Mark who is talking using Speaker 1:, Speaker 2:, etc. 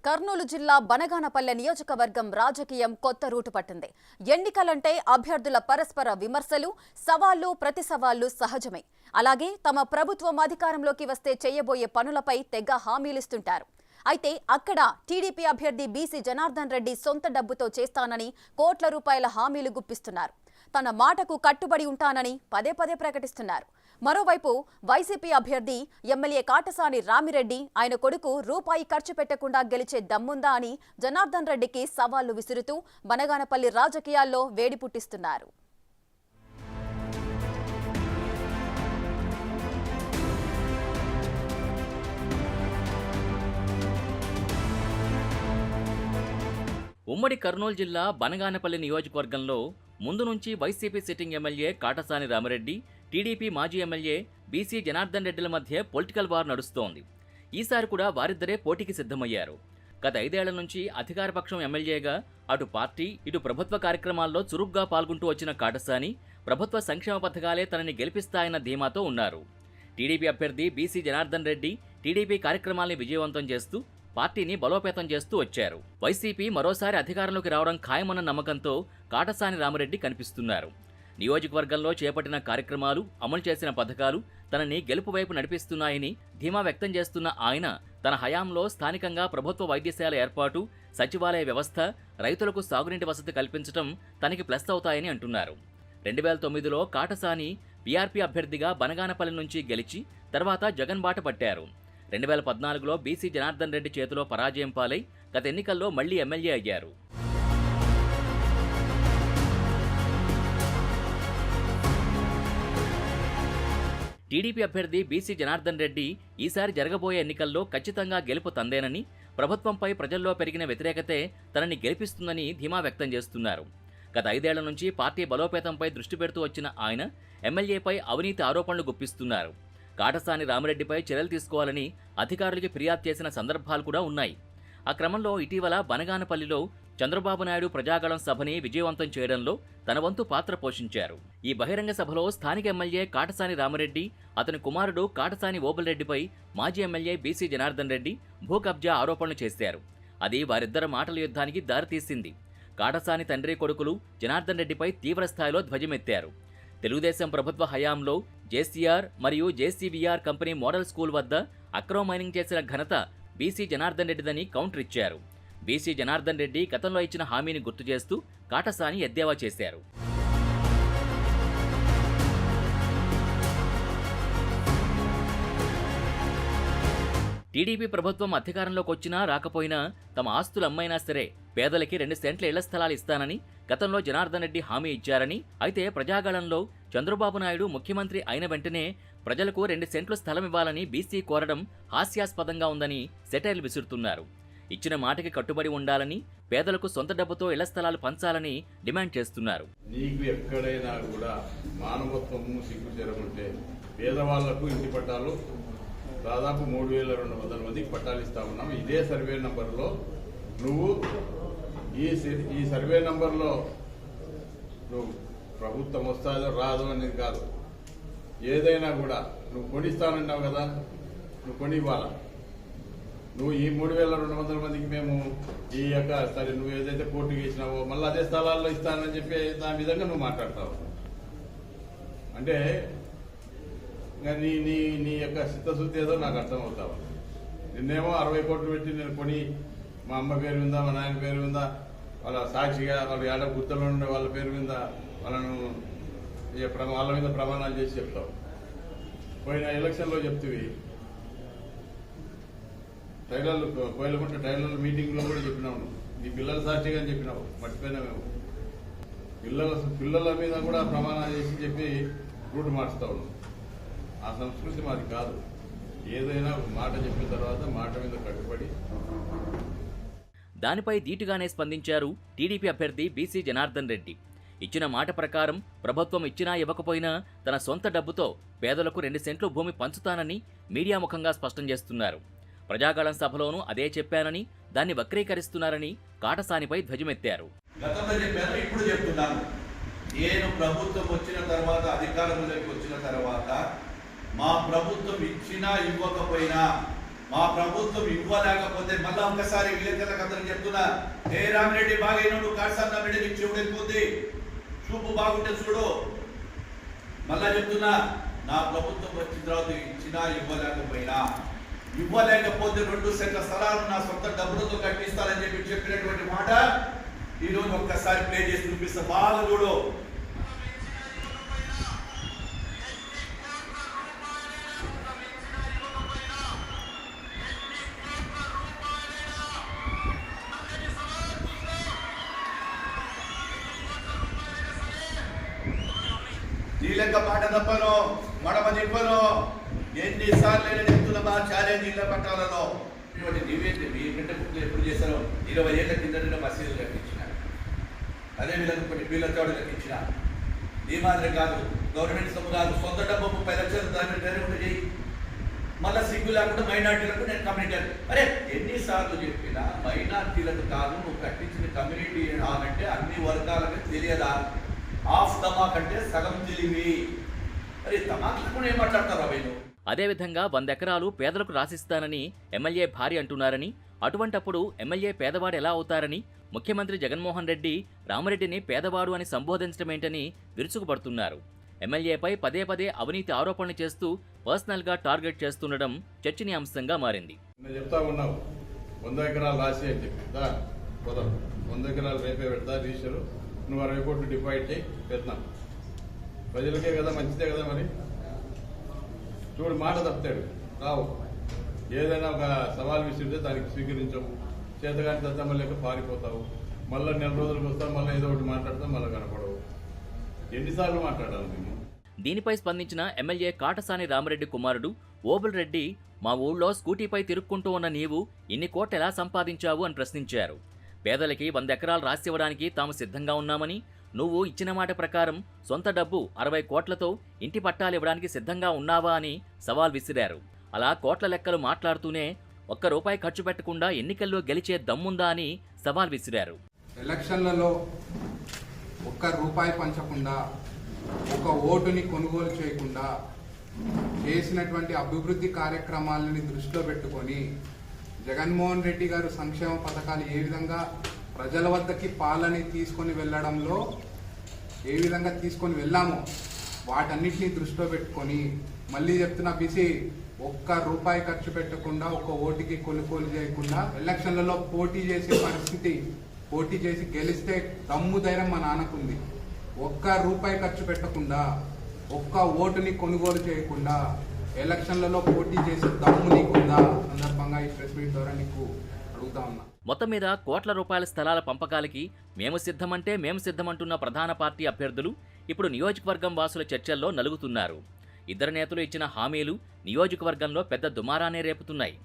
Speaker 1: కర్నూలు జిల్లా బనగానపల్లె నియోజకవర్గం రాజకీయం కొత్త రూటు పట్టింది. ఎన్నికలంటే అభ్యర్థుల పరస్పర విమర్శలు, సవాళ్లు, ప్రతి సవాళ్లు సహజమే. అలాగే తమ ప్రభుత్వం అధికారంలోకి వస్తే చేయబోయే పనులపై తెగ హామీలిస్తుంటారు. అయితే అక్కడ టీడీపీ అభ్యర్థి బీసీ జనార్దన్ రెడ్డి సొంత డబ్బుతో చేస్తానని కోట్ల రూపాయల హామీలు గుప్పిస్తున్నారు. తన మాటకు కట్టుబడి ఉంటానని పదే పదే ప్రకటిస్తున్నారు. మరోవైపు వైసీపీ అభ్యర్థి ఎమ్మెల్యే కాటసాని రామిరెడ్డి ఆయన కొడుకు రూపాయి ఖర్చు పెట్టకుండా గెలిచే దమ్ముందా అని జనార్దన్ రెడ్డికి సవాళ్లు విసురుతూ బనగానపల్లి రాజకీయాల్లో వేడి పుట్టిస్తున్నారు.
Speaker 2: ఉమ్మడి కర్నూలు జిల్లా బనగానపల్లి నియోజకవర్గంలో ముందు నుంచి YCP sitting MLA Katasani Ramireddy, TDP మాజీ ఎమ్మెల్యే బీసీ జనార్దన్ రెడ్డిల మధ్య పొలిటికల్ వార్ నడుస్తోంది. ఈసారి కూడా వారిద్దరే పోటీకి సిద్ధమయ్యారు. గత 5 ఏళ్ల నుంచి అధికారపక్షం ఎమ్మెల్యేగా అటు పార్టీ ఇటు ప్రభుత్వ కార్యక్రమాల్లో చురుగ్గా పాల్గొంటూ వచ్చిన కాటసాని ప్రభుత్వ సంక్షేమ పథకాలే తనని గెలిపిస్తాయన్న ధీమాతో ఉన్నారు. టీడీపీ అభ్యర్థి బీసీ జనార్దన్ రెడ్డి టీడీపీ కార్యక్రమాల్ని విజయవంతం చేస్తూ పార్టీని బలోపేతం చేస్తూ వచ్చారు. వైసీపీ మరోసారి అధికారంలోకి రావడం ఖాయమన్న నమ్మకంతో కాటసాని రామిరెడ్డి కనిపిస్తున్నారు. నియోజకవర్గంలో చేపట్టిన కార్యక్రమాలు, అమలు చేసిన పథకాలు తనని గెలుపు వైపు నడిపిస్తున్నాయని ధీమా వ్యక్తం చేస్తున్న ఆయన తన హయాంలో స్థానికంగా ప్రభుత్వ వైద్యశాల ఏర్పాటు, సచివాలయ వ్యవస్థ, రైతులకు సాగునీటి వసతి కల్పించడం తనకి ప్లస్ అవుతాయని అంటున్నారు. 2009లో కాటసాని పీఆర్పీ అభ్యర్థిగా బనగానపల్లి నుంచి గెలిచి తర్వాత జగన్ బాట పట్టారు. 2014లో బీసీ జనార్దన్ రెడ్డి చేతిలో పరాజయం పాలై గత ఎన్నికల్లో మళ్లీ ఎమ్మెల్యే అయ్యారు. టీడీపీ అభ్యర్థి బీసీ జనార్దన్ రెడ్డి ఈసారి జరగబోయే ఎన్నికల్లో ఖచ్చితంగా గెలుపు తందేనని, ప్రభుత్వంపై ప్రజల్లో పెరిగిన వ్యతిరేకతే తనని గెలిపిస్తుందని ధీమా వ్యక్తం చేస్తున్నారు. గత 5 ఏళ్ల నుంచి పార్టీ బలోపేతంపై దృష్టి పెడుతూ వచ్చిన ఆయన ఎమ్మెల్యేపై అవినీతి ఆరోపణలు గుప్పిస్తున్నారు. కాటసాని రామిరెడ్డిపై చర్యలు తీసుకోవాలని అధికారులకి ఫిర్యాదు చేసిన సందర్భాలు కూడా ఉన్నాయి. ఆ క్రమంలో ఇటీవల బనగానపల్లిలో చంద్రబాబు నాయుడు ప్రజాగళం సభని విజయవంతం చేయడంలో తన వంతు పాత్ర పోషించారు. ఈ బహిరంగ సభలో స్థానిక ఎమ్మెల్యే కాటసాని రామిరెడ్డి, అతని కుమారుడు కాటసాని ఓబుల్రెడ్డిపై మాజీ ఎమ్మెల్యే బీసీ జనార్దన్ రెడ్డి భూ కబ్జా ఆరోపణలు చేశారు. అది వారిద్దరి మాటల యుద్ధానికి దారితీసింది. కాటసాని తండ్రి కొడుకులు జనార్దన్ రెడ్డిపై తీవ్రస్థాయిలో ధ్వజమెత్తారు. తెలుగుదేశం ప్రభుత్వ హయాంలో జేసీఆర్ మరియు జేసీబీఆర్ కంపెనీ మోడల్ స్కూల్ వద్ద అక్రమ మైనింగ్ చేసిన ఘనత బీసీ జనార్దన్ రెడ్డిదని కౌంటర్ ఇచ్చారు. బీసీ జనార్దన్ రెడ్డి గతంలో ఇచ్చిన హామీని గుర్తు చేస్తూ కాటసాని ఎద్దేవా చేశారు. టీడీపీ ప్రభుత్వం అధికారంలోకి వచ్చినా రాకపోయినా తమ ఆస్తులు అమ్మైనా సరే పేదలకి 2 సెంట్ల ఇళ్ల స్థలాలు ఇస్తానని గతంలో జనార్దన్ రెడ్డి హామీ ఇచ్చారని, అయితే ప్రజాగళంలో చంద్రబాబు నాయుడు ముఖ్యమంత్రి అయిన వెంటనే ప్రజలకు 2 సెంట్లు స్థలం ఇవ్వాలని బీసీ కోరడం హాస్యాస్పదంగా ఉందని సెటైర్లు విసురుతున్నారు. ఇచ్చిన మాటకి కట్టుబడి ఉండాలని, పేదలకు సొంత డబ్బుతో ఇళ్ల స్థలాలు పంచాలని డిమాండ్ చేస్తున్నారు.
Speaker 3: నీకు ఎక్కడైనా కూడా మానవత్వము సిగ్గుచేరకుంటే పేదవాళ్లకు ఇంటి పట్టాలు దాదాపు 3200 మందికి పట్టాలు ఇస్తా ఉన్నాం. ఇదే సర్వే నంబర్లో నువ్వు ఈ సర్వే నంబర్లో నువ్వు ప్రభుత్వం వస్తాదో రాదో అనేది కాదు, ఏదైనా కూడా నువ్వు కొనిస్తానంటావు కదా, నువ్వు కొనివ్వాలా. నువ్వు ఈ 3200 మందికి మేము ఈ యొక్క సరే నువ్వు ఏదైతే కోర్టుకు వేసినావో మళ్ళీ అదే స్థలాల్లో ఇస్తానని చెప్పి దాని విధంగా నువ్వు మాట్లాడతావు. అంటే నీ నీ నీ యొక్క చిత్తశుద్ధి ఏదో నాకు అర్థమవుతావు. నిన్నేమో 60 కోట్లు పెట్టి నేను కొని మా అమ్మ పేరు ఉందా, మా నాయన పేరు ఉందా, వాళ్ళ సాక్షిగా వాళ్ళ ఏడ గుర్తులో ఉండే వాళ్ళ పేరు మీద వాళ్ళను వాళ్ళ మీద ప్రమాణాలు చేసి చెప్తావు. పోయిన ఎలక్షన్లో చెప్తివి, టైలర్లు కోయలకుంట టైలర్ల మీటింగ్లో కూడా చెప్పినావు, నీ పిల్లల సాక్షిగా అని చెప్పినావు, మర్చిపోయినామేమో. పిల్లల మీద కూడా ప్రమాణాలు చేసి చెప్పి రూట్ మార్చుతావు. ఆ సంస్కృతి మాది కాదు. ఏదైనా మాట చెప్పిన తర్వాత మాట మీద కట్టుబడి.
Speaker 2: దానిపై ధీటుగానే స్పందించారు టీడీపీ అభ్యర్థి బీసీ జనార్దన్ రెడ్డి. ఇచ్చిన మాట ప్రకారం ప్రభుత్వం ఇచ్చినా ఇవ్వకపోయినా తన సొంత డబ్బుతో పేదలకు 2 సెంట్లు భూమి పంచుతానని మీడియా ముఖంగా స్పష్టం చేస్తున్నారు. ప్రజాగళం సభలోనూ అదే చెప్పానని, దాన్ని వక్రీకరిస్తున్నారని కాటసానిపై ధ్వజమెత్తారు.
Speaker 4: నేను ప్రభుత్వం వచ్చిన తర్వాత, అధికారంలోకి వచ్చిన తర్వాత మా ప్రభుత్వం ఇచ్చినా ఇవ్వకపోయినా మా ప్రభుత్వం ఇవ్వలేకపోతే మళ్ళా ఒకసారి విలేకరులకు అందరికి చెప్తున్నా, ఏ రామిరెడ్డి బాగైనా నువ్వు కాడసాని రామిరెడ్డి నీకు చెవుడు ఎక్కుంది, చూపు బాగుంటే చూడు. మళ్ళా చెప్తున్నా, నా ప్రభుత్వం వచ్చిన తర్వాత ఇచ్చినా ఇవ్వలేకపోతే 2 సెంట్ల స్థలాలు నా సొంత డబ్బులతో కట్టిస్తానని చెప్పినటువంటి మాట ఈరోజు ఒక్కసారి ప్లే చేసి చూపిస్తా, బాగా చూడు. నీ లెక్క మాట తప్పను, మడమ తిప్పను. ఎన్నిసార్లు నేను చెప్తున్నా మా ఛాలెంజ్ ఇళ్ళ పట్టాలలో. నీవేంటి మీకంటే ఎప్పుడు చేశారో 20 ఏళ్ల కింద మసీదులు కట్టించిన, అదేవిధంగా కొన్ని వీళ్ళ చోటు కట్టించిన. ఈ మాదిరి కాదు, గవర్నమెంట్ సొమ్ము కాదు, సొంత డబ్బు 30 లక్షలు దాన్ని చేయి. మళ్ళీ సిగ్గు లేకుండా మైనార్టీలకు నేను కమ్యూనిటీ. అరే ఎన్నిసార్లు చెప్పినా మైనార్టీలకు కాదు, నువ్వు కట్టించిన కమ్యూనిటీ అంటే అన్ని వర్గాలకు తెలియదా? ఆఫ్ ధమాక్ అంటే సగం తెలివి. అరే ధమాకులు ఏం మాట్లాడతారా వీళ్ళు?
Speaker 2: అదేవిధంగా 100 ఎకరాలు పేదలకు రాసిస్తానని ఎమ్మెల్యే భార్య అంటున్నారని, అటువంటప్పుడు ఎమ్మెల్యే పేదవాడు ఎలా అవుతారని, ముఖ్యమంత్రి జగన్మోహన్ రెడ్డి రామరెడ్డిని పేదవాడు అని సంబోధించడమేంటని విరుచుకుపడుతున్నారు. ఎమ్మెల్యేపై పదే పదే అవినీతి ఆరోపణలు చేస్తూ పర్సనల్గా టార్గెట్ చేస్తుండడం చర్చనీయాంశంగా మారింది.
Speaker 3: నేను చెప్తా ఉన్నావు 100 ఎకరాలు రాసి అని చెప్పి, 100 ఎకరాలు రేపే పెడతా రిజిస్టరు, నువ్వు 60 కోట్లు డిపాజిట్ చేయి పెడతాం. ప్రజలకే కదా, మంచిదే కదా. మరి చూడు, మాట తప్పుతాడు రావు. ఏదైనా ఒక సవాల్ విసిరితే దానికి స్వీకరించవు. చేతగాని దత్తమ్మ లేక పారిపోతావు. మళ్ళీ 4 రోజులకు వస్తావు, మళ్ళీ ఏదో ఒకటి మాట్లాడతావు, మళ్ళీ కనపడవు. ఎన్నిసార్లు మాట్లాడాలి మేము?
Speaker 2: దీనిపై స్పందించిన ఎమ్మెల్యే కాటసాని రామరెడ్డి కుమారుడు ఓబుల్ రెడ్డి, మా ఊళ్ళో స్కూటీపై తిరుక్కుంటూ ఉన్న నీవు ఇన్ని కోట్లు ఎలా సంపాదించావు అని ప్రశ్నించారు. పేదలకి 100 ఎకరాలు రాసివ్వడానికి తాము సిద్ధంగా ఉన్నామని, నువ్వు ఇచ్చిన మాట ప్రకారం సొంత డబ్బు 60 కోట్లతో ఇంటి పట్టాలు ఇవ్వడానికి సిద్ధంగా ఉన్నావా అని సవాల్ విసిరారు. అలా కోట్ల లెక్కలు మాట్లాడుతూనే ₹1 ఖర్చు పెట్టకుండా ఎన్నికల్లో గెలిచే దమ్ముందా అని సవాల్ విసిరారు.
Speaker 5: ఎలక్షన్లలో ₹1 పంచకుండా, ఒక ఓటుని కొనుగోలు చేయకుండా చేసినటువంటి అభివృద్ధి కార్యక్రమాలని దృష్టిలో పెట్టుకొని జగన్మోహన్ రెడ్డి గారు సంక్షేమ పథకాలు ఏ విధంగా ప్రజల వద్దకి పాలని తీసుకొని వెళ్ళడంలో ఏ విధంగా తీసుకొని వెళ్ళామో వాటన్నిటినీ దృష్టిలో పెట్టుకొని మళ్ళీ చెప్తున్నా, బీసీ ₹1 ఖర్చు పెట్టకుండా, ఒక ఓటుకి కొనుగోలు చేయకుండా ఎలక్షన్లలో పోటీ చేసే పరిస్థితి, పోటీ చేసి గెలిస్తే దమ్ము ధైర్యం మా నాన్నకుంది. ₹1 ఖర్చు పెట్టకుండా, ఒక్క ఓటుని కొనుగోలు చేయకుండా ఎలక్షన్లలో పోటీ చేసే దమ్ము నీకుందా? సందర్భంగా ఈ ప్రెస్ మీట్ ద్వారా నీకు అడుగుతా ఉన్నా.
Speaker 2: మొత్తం మీద కోట్ల రూపాయల స్థలాల పంపకాలకి మేము సిద్ధమంటున్న ప్రధాన పార్టీ అభ్యర్థులు ఇప్పుడు నియోజకవర్గం వాసుల చర్చల్లో నలుగుతున్నారు. ఇద్దరు నేతలు ఇచ్చిన హామీలు నియోజకవర్గంలో పెద్ద దుమారానే రేపుతున్నాయి.